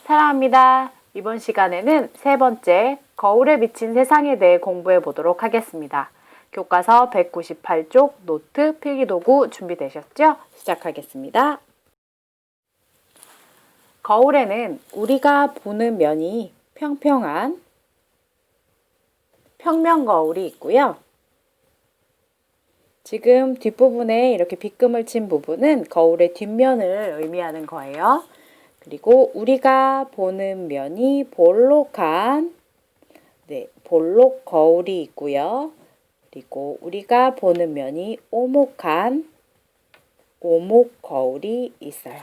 사랑합니다. 이번 시간에는 세 번째 거울에 비친 세상에 대해 공부해 보도록 하겠습니다. 교과서 198쪽 노트 필기도구 준비되셨죠? 시작하겠습니다. 거울에는 우리가 보는 면이 평평한 평면 거울이 있고요. 지금 뒷부분에 이렇게 빗금을 친 부분은 거울의 뒷면을 의미하는 거예요. 그리고 우리가 보는 면이 볼록한 볼록 거울이 있고요. 그리고 우리가 보는 면이 오목한 오목 거울이 있어요.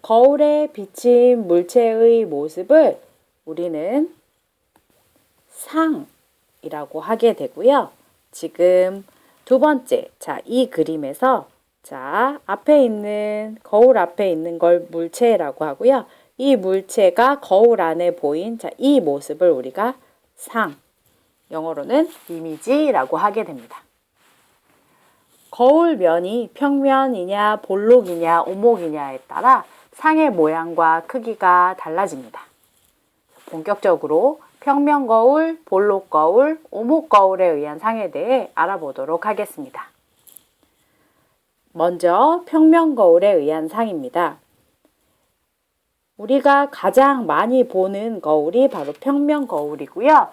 거울에 비친 물체의 모습을 우리는 상이라고 하게 되고요. 지금 두 번째, 이 그림에서 앞에 있는 거울 앞에 있는 걸 물체라고 하고요. 이 물체가 거울 안에 보인 이 모습을 우리가 상, 영어로는 이미지라고 하게 됩니다. 거울 면이 평면이냐 볼록이냐 오목이냐에 따라 상의 모양과 크기가 달라집니다. 본격적으로 평면 거울, 볼록 거울, 오목 거울에 의한 상에 대해 알아보도록 하겠습니다. 먼저 평면 거울에 의한 상입니다. 우리가 가장 많이 보는 거울이 바로 평면 거울이고요.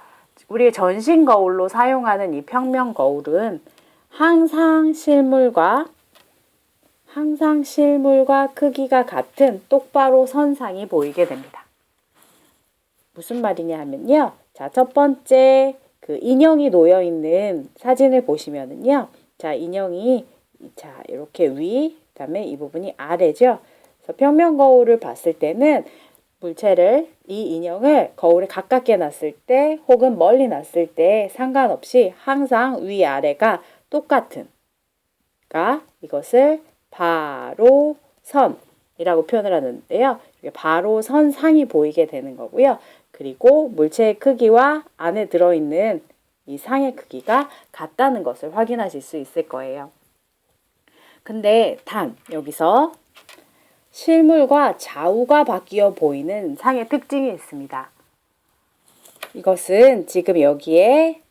우리 전신 거울로 사용하는 이 평면 거울은 항상 실물과 크기가 같은 똑바로 선 상이 보이게 됩니다. 무슨 말이냐 하면요. 첫 번째 그 인형이 놓여 있는 사진을 보시면은요. 인형이 이렇게 위, 그다음에 이 부분이 아래죠. 그래서 평면 거울을 봤을 때는 이 인형을 거울에 가깝게 놨을 때 혹은 멀리 놨을 때 상관없이 항상 위 아래가 똑같은, 이것을 바로 선이라고 표현을 하는데요. 바로 선 상이 보이게 되는 거고요. 그리고 물체의 크기와 안에 들어있는 이 상의 크기가 같다는 것을 확인하실 수 있을 거예요. 근데 여기서 실물과 좌우가 바뀌어 보이는 상의 특징이 있습니다. 이것은 지금 여기에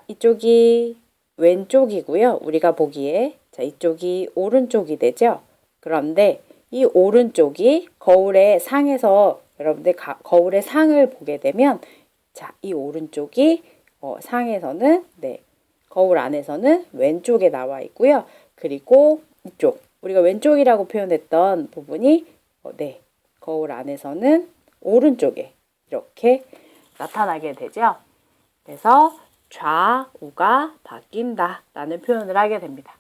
이쪽이 왼쪽이고요. 우리가 보기에 이쪽이 오른쪽이 되죠. 그런데 이 오른쪽이 거울의 상에서 여러분들 거울의 상을 보게 되면 이 오른쪽이 상에서는 거울 안에서는 왼쪽에 나와 있고요. 그리고 이쪽 우리가 왼쪽이라고 표현했던 부분이 거울 안에서는 오른쪽에 이렇게 나타나게 되죠. 그래서 좌우가 바뀐다 라는 표현을 하게 됩니다.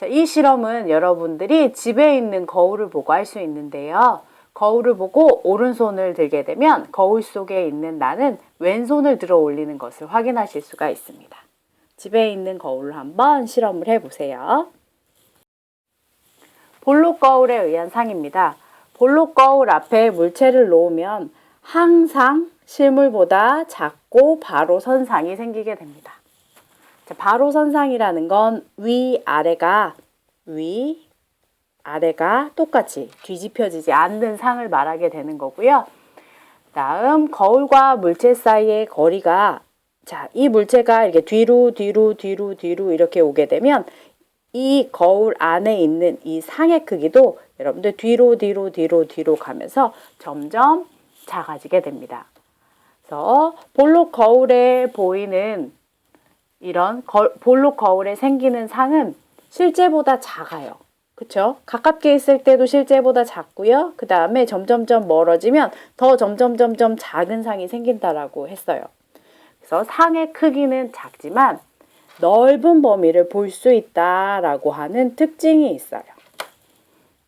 이 실험은 여러분들이 집에 있는 거울을 보고 할 수 있는데요. 거울을 보고 오른손을 들게 되면 거울 속에 있는 나는 왼손을 들어 올리는 것을 확인하실 수가 있습니다. 집에 있는 거울로 한번 실험을 해보세요. 볼록 거울에 의한 상입니다. 볼록 거울 앞에 물체를 놓으면 항상 실물보다 작고 바로 선상이 생기게 됩니다. 바로 선상이라는 건 위아래가 똑같이 뒤집혀지지 않는 상을 말하게 되는 거고요. 다음 거울과 물체 사이의 거리가 이 물체가 이렇게 뒤로 이렇게 오게 되면 이 거울 안에 있는 이 상의 크기도 여러분들 뒤로 가면서 점점 작아지게 됩니다. 그래서 볼록 거울에 보이는 이런 볼록 거울에 생기는 상은 실제보다 작아요. 그쵸? 가깝게 있을 때도 실제보다 작고요. 그 다음에 점점점 멀어지면 더 점점 작은 상이 생긴다라고 했어요. 그래서 상의 크기는 작지만 넓은 범위를 볼 수 있다라고 하는 특징이 있어요.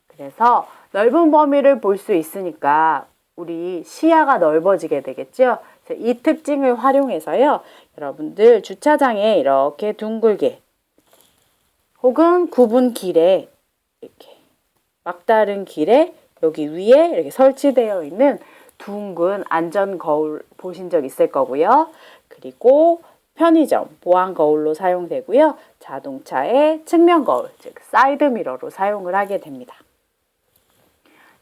그래서 넓은 범위를 볼 수 있으니까 우리 시야가 넓어지게 되겠죠. 그래서 이 특징을 활용해서요. 여러분들 주차장에 이렇게 둥글게 혹은 굽은 길에 이렇게 막다른 길에 여기 위에 이렇게 설치되어 있는 둥근 안전 거울 보신 적 있을 거고요. 그리고 편의점 보안 거울로 사용되고요. 자동차의 측면 거울, 즉 사이드 미러로 사용을 하게 됩니다.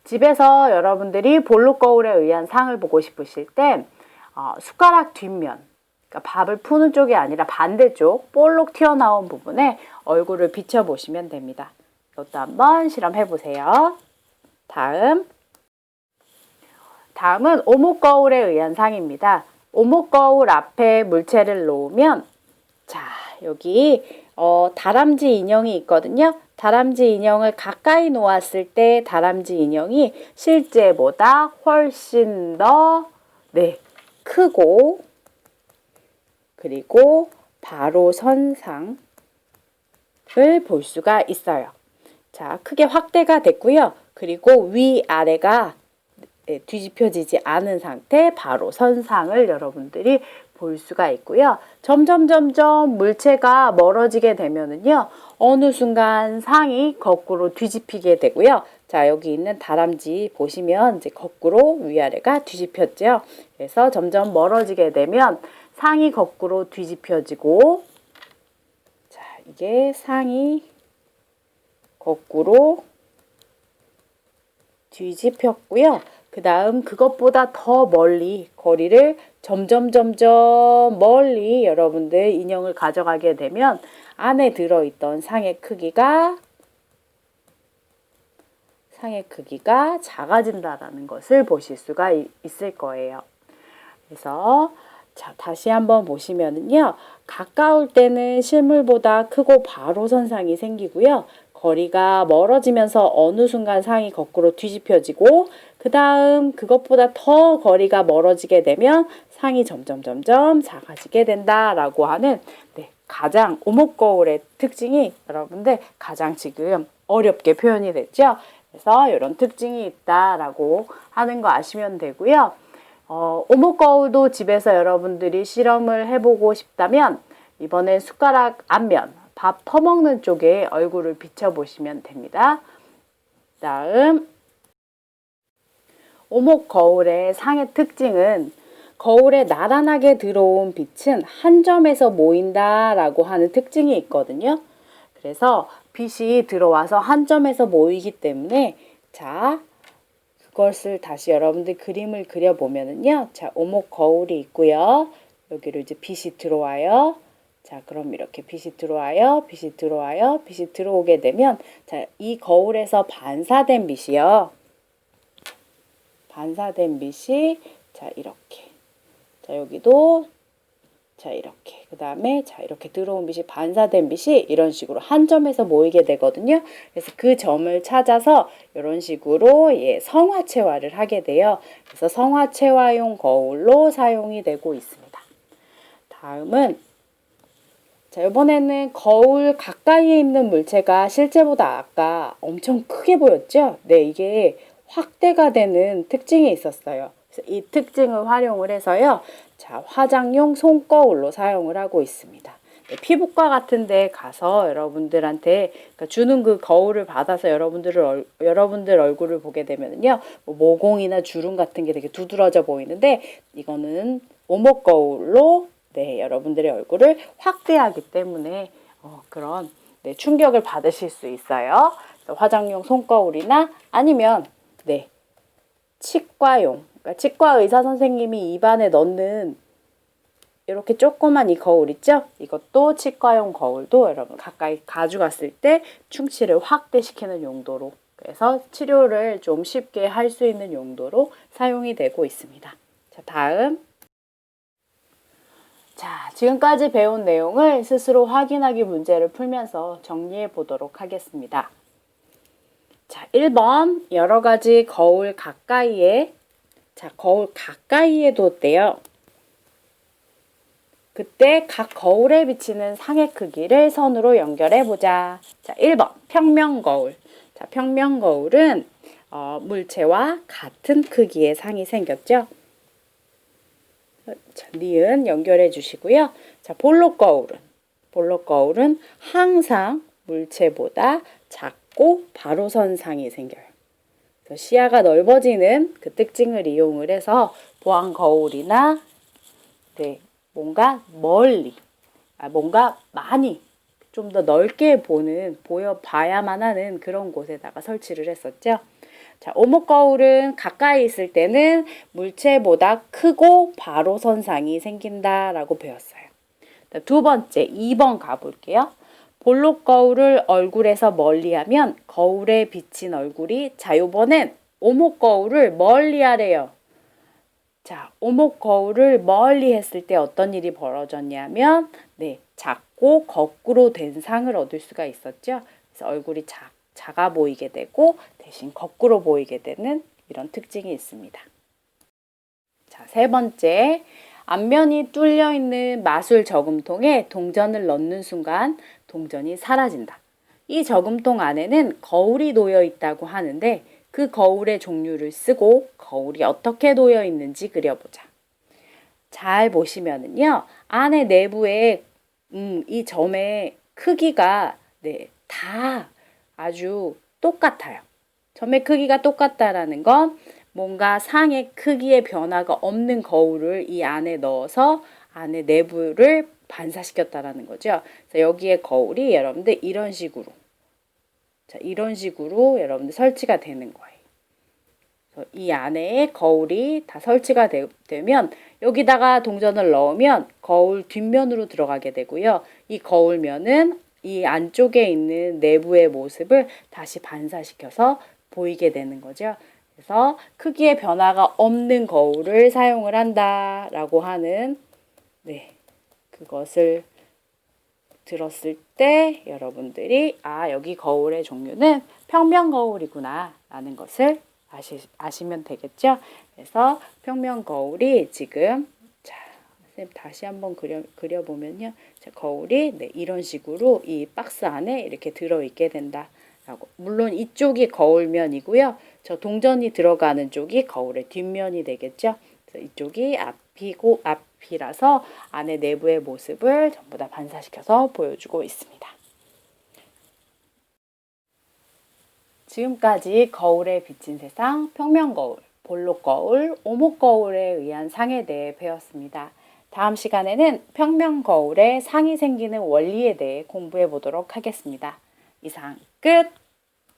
집에서 여러분들이 볼록 거울에 의한 상을 보고 싶으실 때 숟가락 뒷면, 그러니까 밥을 푸는 쪽이 아니라 반대쪽 볼록 튀어나온 부분에 얼굴을 비춰보시면 됩니다. 이것도 한번 실험해 보세요. 다음은 오목 거울에 의한 상입니다. 오목 거울 앞에 물체를 놓으면 자, 여기 다람쥐 인형이 있거든요. 다람쥐 인형을 가까이 놓았을 때 다람쥐 인형이 실제보다 훨씬 더 크고 그리고 바로 선 상을 볼 수가 있어요. 자, 크게 확대가 됐고요. 그리고 위아래가 뒤집혀지지 않은 상태 바로 선상을 여러분들이 볼 수가 있고요. 점점 물체가 멀어지게 되면은요. 어느 순간 상이 거꾸로 뒤집히게 되고요. 자, 여기 있는 다람쥐 보시면 이제 거꾸로 위아래가 뒤집혔죠. 그래서 점점 멀어지게 되면 상이 거꾸로 뒤집혀지고 자, 이게 상이 거꾸로 뒤집혔고요. 그 다음 그것보다 더 멀리 거리를 점점 멀리 여러분들 인형을 가져가게 되면 안에 들어있던 상의 크기가 작아진다라는 것을 보실 수가 있을 거예요. 그래서 자, 다시 한번 보시면은요. 가까울 때는 실물보다 크고 바로 선상이 생기고요. 거리가 멀어지면서 어느 순간 상이 거꾸로 뒤집혀지고 그 다음 그것보다 더 거리가 멀어지게 되면 상이 점점 작아지게 된다라고 하는 가장 오목 거울의 특징이 여러분들 가장 지금 어렵게 표현이 됐죠. 그래서 이런 특징이 있다라고 하는 거 아시면 되고요. 오목 거울도 집에서 여러분들이 실험을 해보고 싶다면 이번엔 숟가락 앞면 밥 퍼먹는 쪽에 얼굴을 비춰보시면 됩니다. 다음 오목 거울의 상의 특징은 거울에 나란하게 들어온 빛은 한 점에서 모인다라고 하는 특징이 있거든요. 그래서 빛이 들어와서 한 점에서 모이기 때문에 자, 그것을 다시 여러분들 그림을 그려보면은요. 자, 오목 거울이 있고요. 여기로 이제 빛이 들어와요. 자, 그럼 이렇게 빛이 들어와요. 빛이 들어오게 되면 자, 이 거울에서 반사된 빛이요. 반사된 빛이 자, 이렇게. 자, 여기도 자, 이렇게. 그 다음에 자, 이렇게 들어온 빛이 반사된 빛이 이런 식으로 한 점에서 모이게 되거든요. 그래서 그 점을 찾아서 이런 식으로 성화체화를 하게 돼요. 그래서 성화체화용 거울로 사용이 되고 있습니다. 다음은 자, 이번에는 거울 가까이에 있는 물체가 실제보다 아까 엄청 크게 보였죠? 네, 이게 확대가 되는 특징이 있었어요. 그래서 이 특징을 활용을 해서요. 자, 화장용 손거울로 사용을 하고 있습니다. 네, 피부과 같은 데 가서 여러분들한테 그러니까 주는 그 거울을 받아서 여러분들 얼굴을 보게 되면요. 뭐 모공이나 주름 같은 게 되게 두드러져 보이는데 이거는 오목 거울로 여러분들의 얼굴을 확대하기 때문에 그런 충격을 받으실 수 있어요. 화장용 손거울이나 아니면 치과용, 그러니까 치과 의사 선생님이 입안에 넣는 이렇게 조그만 이 거울 있죠? 이것도 치과용 거울도 여러분 가까이 가져갔을 때 충치를 확대시키는 용도로 그래서 치료를 좀 쉽게 할 수 있는 용도로 사용이 되고 있습니다. 자, 다음. 자, 지금까지 배운 내용을 스스로 확인하기 문제를 풀면서 정리해 보도록 하겠습니다. 자, 1번 여러 가지 거울 가까이에 거울 가까이에 뒀대요. 그때 각 거울에 비치는 상의 크기를 선으로 연결해 보자. 자, 1번 평면 거울. 자, 평면 거울은 물체와 같은 크기의 상이 생겼죠. 자, 니은 연결해 주시고요. 자, 볼록 거울은 항상 물체보다 작고 바로 선 상이 생겨요. 그래서 시야가 넓어지는 그 특징을 이용을 해서 보안 거울이나 뭔가 멀리, 뭔가 많이 좀 더 넓게 보여봐야만 하는 그런 곳에다가 설치를 했었죠. 자, 오목거울은 가까이 있을 때는 물체보다 크고 바로 선상이 생긴다라고 배웠어요. 두 번째, 2번 가볼게요. 볼록거울을 얼굴에서 멀리하면 거울에 비친 얼굴이, 자, 요번엔 오목거울을 멀리하래요. 자, 오목거울을 멀리 했을 때 어떤 일이 벌어졌냐면, 네, 작고 거꾸로 된 상을 얻을 수가 있었죠. 그래서 얼굴이 작아 보이게 되고 대신 거꾸로 보이게 되는 이런 특징이 있습니다. 자, 세 번째, 앞면이 뚫려 있는 마술 저금통에 동전을 넣는 순간 동전이 사라진다. 이 저금통 안에는 거울이 놓여 있다고 하는데 그 거울의 종류를 쓰고 거울이 어떻게 놓여 있는지 그려보자. 잘 보시면은요, 안에 내부에 이 점의 크기가 네, 다 아주 똑같아요. 점의 크기가 똑같다라는 건 뭔가 상의 크기의 변화가 없는 거울을 이 안에 넣어서 안에 내부를 반사시켰다라는 거죠. 그래서 여기에 거울이 여러분들 이런 식으로, 자, 이런 식으로 여러분들 설치가 되는 거예요. 그래서 이 안에 거울이 다 설치가 되면 여기다가 동전을 넣으면 거울 뒷면으로 들어가게 되고요. 이 거울면은 이 안쪽에 있는 내부의 모습을 다시 반사시켜서 보이게 되는 거죠. 그래서 크기의 변화가 없는 거울을 사용을 한다라고 하는 네, 그것을 들었을 때 여러분들이 여기 거울의 종류는 평면 거울이구나 라는 것을 아시면 되겠죠. 그래서 평면 거울이 지금 자, 선생님 다시 한번 그려보면요. 자, 거울이 네, 이런 식으로 이 박스 안에 이렇게 들어있게 된다라고. 물론 이쪽이 거울면이고요. 저 동전이 들어가는 쪽이 거울의 뒷면이 되겠죠. 그래서 이쪽이 앞이라서 안에 내부의 모습을 전부 다 반사시켜서 보여주고 있습니다. 지금까지 거울에 비친 세상, 평면 거울, 볼록 거울, 오목 거울에 의한 상에 대해 배웠습니다. 다음 시간에는 평면 거울에 상이 생기는 원리에 대해 공부해 보도록 하겠습니다. 이상 끝!